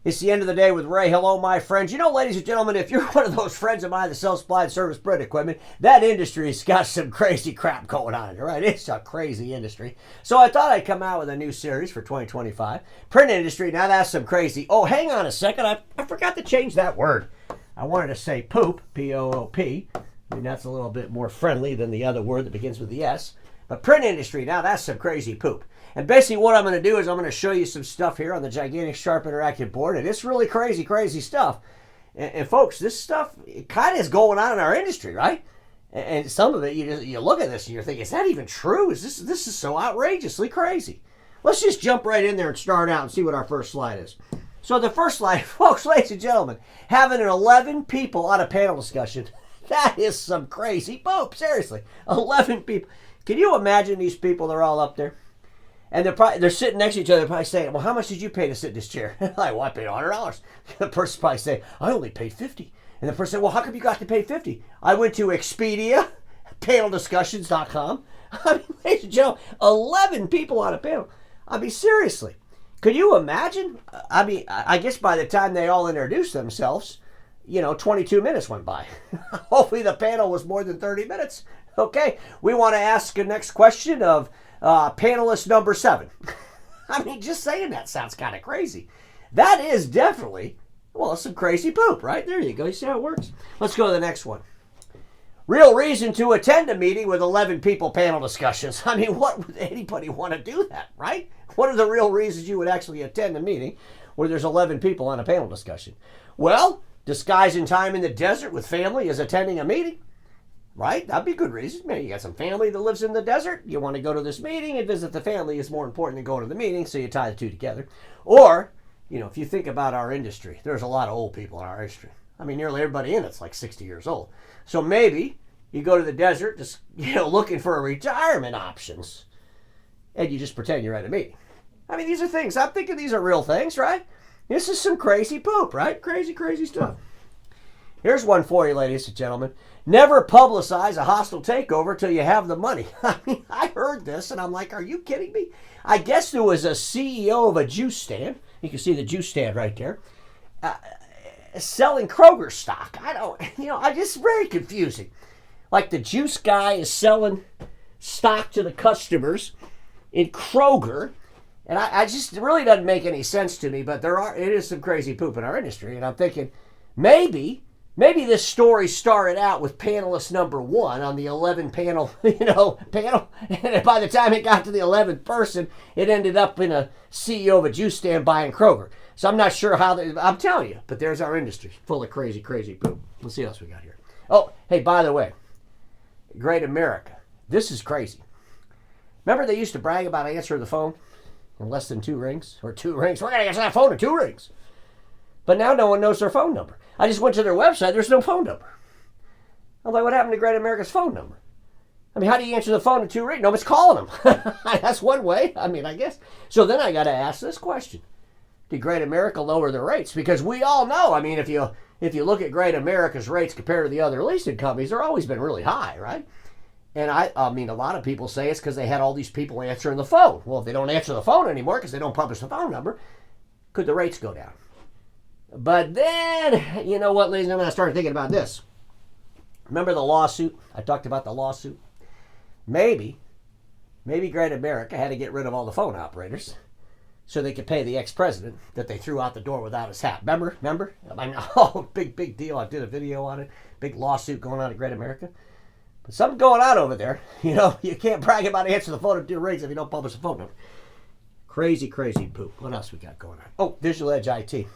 It's the end of the day with Ray. Hello, my friends. You know, ladies and gentlemen, if you're one of those friends of mine that sells supply and service print equipment, that industry's got some crazy crap going on, right? It's a crazy industry. So I thought I'd come out with a new series for 2025. Print industry, now that's some crazy. Oh, hang on a second. I forgot to change that word. I wanted to say poop, P-O-O-P. I mean, that's a little bit more friendly than the other word that begins with the S. But print industry, now that's some crazy poop. And basically what I'm going to do is I'm going to show you some stuff here on the gigantic Sharp Interactive board. And it's really crazy, crazy stuff. And folks, this stuff kind of is going on in our industry, right? And some of it, you look at this and you're thinking, is that even true? This is so outrageously crazy. Let's just jump right in there and start out and see what our first slide is. So the first slide, folks, ladies and gentlemen, having 11 people on a panel discussion. That is some crazy poop, seriously. 11 people. Can you imagine these people? They're all up there. And they're sitting next to each other, probably saying, well, how much did you pay to sit in this chair? Like, well, I paid $100. The person probably say, I only paid $50. And the person said, well, how come you got to pay $50? I went to Expedia, paneldiscussions.com. I mean, ladies and gentlemen, 11 people on a panel. I mean, seriously. Could you imagine? I mean, I guess by the time they all introduced themselves, 22 minutes went by. Hopefully the panel was more than 30 minutes. Okay, we want to ask the next question of panelist number 7. I mean, just saying that sounds kind of crazy. That is definitely, well, some crazy poop, right? There you go. You see how it works? Let's go to the next one. Real reason to attend a meeting with 11 people panel discussions. I mean, what would anybody want to do that, right? What are the real reasons you would actually attend a meeting where there's 11 people on a panel discussion? Well, disguising time in the desert with family is attending a meeting. Right? That'd be a good reason. Maybe you got some family that lives in the desert. You want to go to this meeting and visit the family is more important than going to the meeting, so you tie the two together. Or, if you think about our industry, there's a lot of old people in our industry. I mean, nearly everybody in it's like 60 years old. So maybe you go to the desert just, looking for retirement options, and you just pretend you're at a meeting. I mean, these are things. I'm thinking these are real things, right? This is some crazy poop, right? Crazy, crazy stuff. Here's one for you, ladies and gentlemen. Never publicize a hostile takeover till you have the money. I mean, I heard this and I'm like, are you kidding me? I guess there was a CEO of a juice stand. You can see the juice stand right there. Selling Kroger stock. I just very confusing. Like the juice guy is selling stock to the customers in Kroger. And I just, it really doesn't make any sense to me, but it is some crazy poop in our industry. And I'm thinking, maybe this story started out with panelist number 1 on the 11 panel, panel. And by the time it got to the 11th person, it ended up in a CEO of a juice stand buying Kroger. So I'm not sure how I'm telling you, but there's our industry full of crazy, crazy poop. Let's see what else we got here. Oh, hey, by the way, GreatAmerica. This is crazy. Remember they used to brag about answering the phone in less than 2 rings? Or 2 rings. We're going to answer that phone in 2 rings. But now no one knows their phone number. I just went to their website. There's no phone number. I'm like, what happened to GreatAmerica's phone number? I mean, how do you answer the phone in 2 rings? Nobody's calling them. That's one way. I mean, I guess. So then I got to ask this question. Did GreatAmerica lower their rates? Because we all know, I mean, if you look at GreatAmerica's rates compared to the other leasing companies, they're always been really high, right? And I mean, a lot of people say it's because they had all these people answering the phone. Well, if they don't answer the phone anymore because they don't publish the phone number, could the rates go down? But then, you know what, ladies and gentlemen, I started thinking about this. Remember the lawsuit? I talked about the lawsuit. Maybe GreatAmerica had to get rid of all the phone operators so they could pay the ex-president that they threw out the door without his hat. Remember? I mean, big deal. I did a video on it. Big lawsuit going on at GreatAmerica. But something going on over there. You can't brag about answering the phone in 2 rings if you don't publish the phone number. Crazy, crazy poop. What else we got going on? Oh, Visual Edge IT.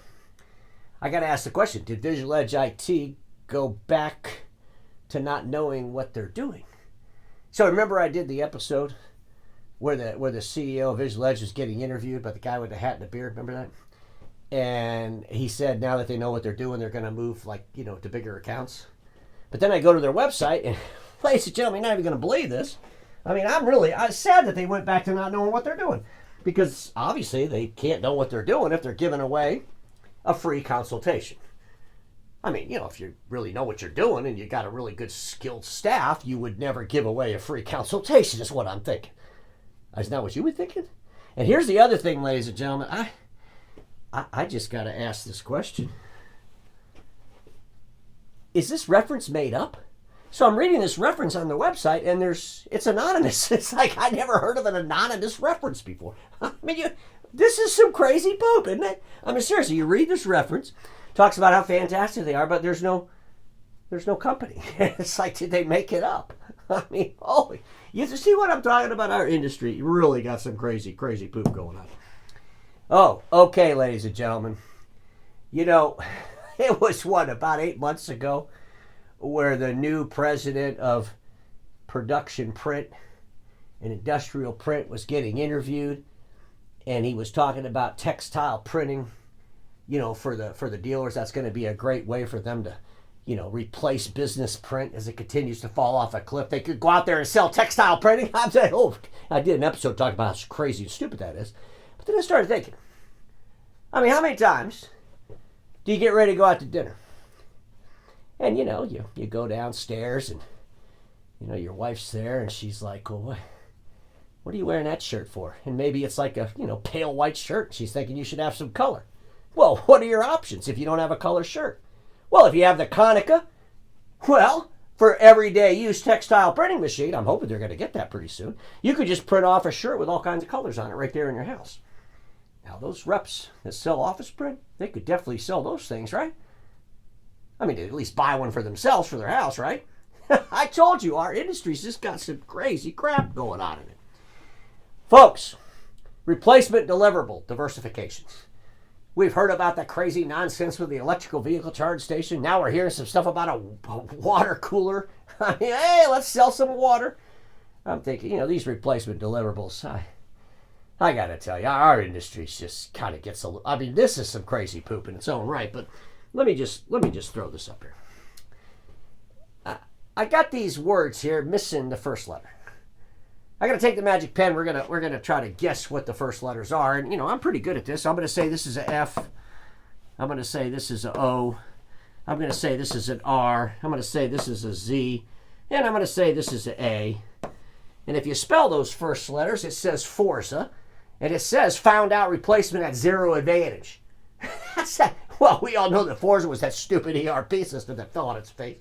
I got to ask the question, did Visual Edge IT go back to not knowing what they're doing? So remember I did the episode where the CEO of Visual Edge was getting interviewed by the guy with the hat and the beard, remember that? And he said now that they know what they're doing, they're going to move to bigger accounts. But then I go to their website and, ladies and gentlemen, you're not even going to believe this. I mean, I'm sad that they went back to not knowing what they're doing. Because obviously they can't know what they're doing if they're giving away a free consultation. I mean, if you really know what you're doing and you got a really good skilled staff, you would never give away a free consultation is what I'm thinking. Isn't that what you were thinking? And here's the other thing, ladies and gentlemen. I just got to ask this question. Is this reference made up? So I'm reading this reference on the website, and it's anonymous. It's like I never heard of an anonymous reference before. I mean, this is some crazy poop, isn't it? I mean, seriously, you read this reference, talks about how fantastic they are, but there's no company. It's like, did they make it up? I mean, holy, you see what I'm talking about? Our industry really got some crazy, crazy poop going on. Oh, okay, ladies and gentlemen. You know, it was about 8 months ago where the new president of production print and industrial print was getting interviewed, and he was talking about textile printing, for the dealers. That's going to be a great way for them to, replace business print as it continues to fall off a cliff. They could go out there and sell textile printing. I'm saying, I did an episode talking about how crazy and stupid that is. But then I started thinking, I mean, how many times do you get ready to go out to dinner? And, you go downstairs and, your wife's there and she's like, well, what are you wearing that shirt for? And maybe it's like a, pale white shirt. She's thinking you should have some color. Well, what are your options if you don't have a color shirt? Well, if you have the Konica, well, for everyday use textile printing machine, I'm hoping they're going to get that pretty soon, you could just print off a shirt with all kinds of colors on it right there in your house. Now, those reps that sell office print, they could definitely sell those things, right? I mean, at least buy one for themselves for their house, right? I told you, our industry's just got some crazy crap going on in it. Folks, replacement deliverable diversifications. We've heard about that crazy nonsense with the electrical vehicle charge station. Now we're hearing some stuff about a water cooler. I mean, hey, let's sell some water. I'm thinking, these replacement deliverables, I got to tell you, our industry just kind of gets I mean, this is some crazy poop in its own right, but let me just throw this up here. I got these words here missing the first letter. I got to take the magic pen. We're gonna try to guess what the first letters are, and I'm pretty good at this. I'm gonna say this is an F. I'm gonna say this is an O. I'm gonna say this is an R. I'm gonna say this is a Z, and I'm gonna say this is an A. And if you spell those first letters, it says Forza, and it says found out replacement at zero advantage. Well, we all know that Forza was that stupid ERP system that fell on its face.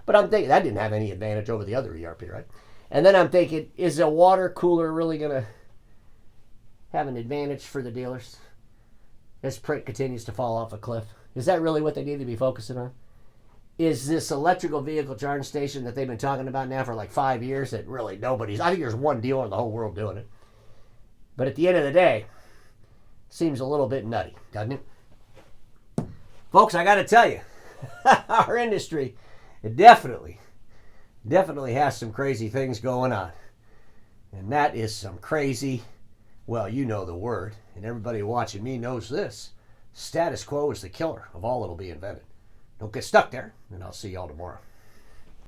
But I'm thinking that didn't have any advantage over the other ERP, right? And then I'm thinking, is a water cooler really going to have an advantage for the dealers as print continues to fall off a cliff? Is that really what they need to be focusing on? Is this electrical vehicle charging station that they've been talking about now for like 5 years that really nobody's... I think there's one dealer in the whole world doing it. But at the end of the day, seems a little bit nutty, doesn't it? Folks, I got to tell you, our industry definitely has some crazy things going on. And that is some crazy, well, you know the word, and everybody watching me knows this. Status quo is the killer of all that'll be invented. Don't get stuck there, and I'll see y'all tomorrow.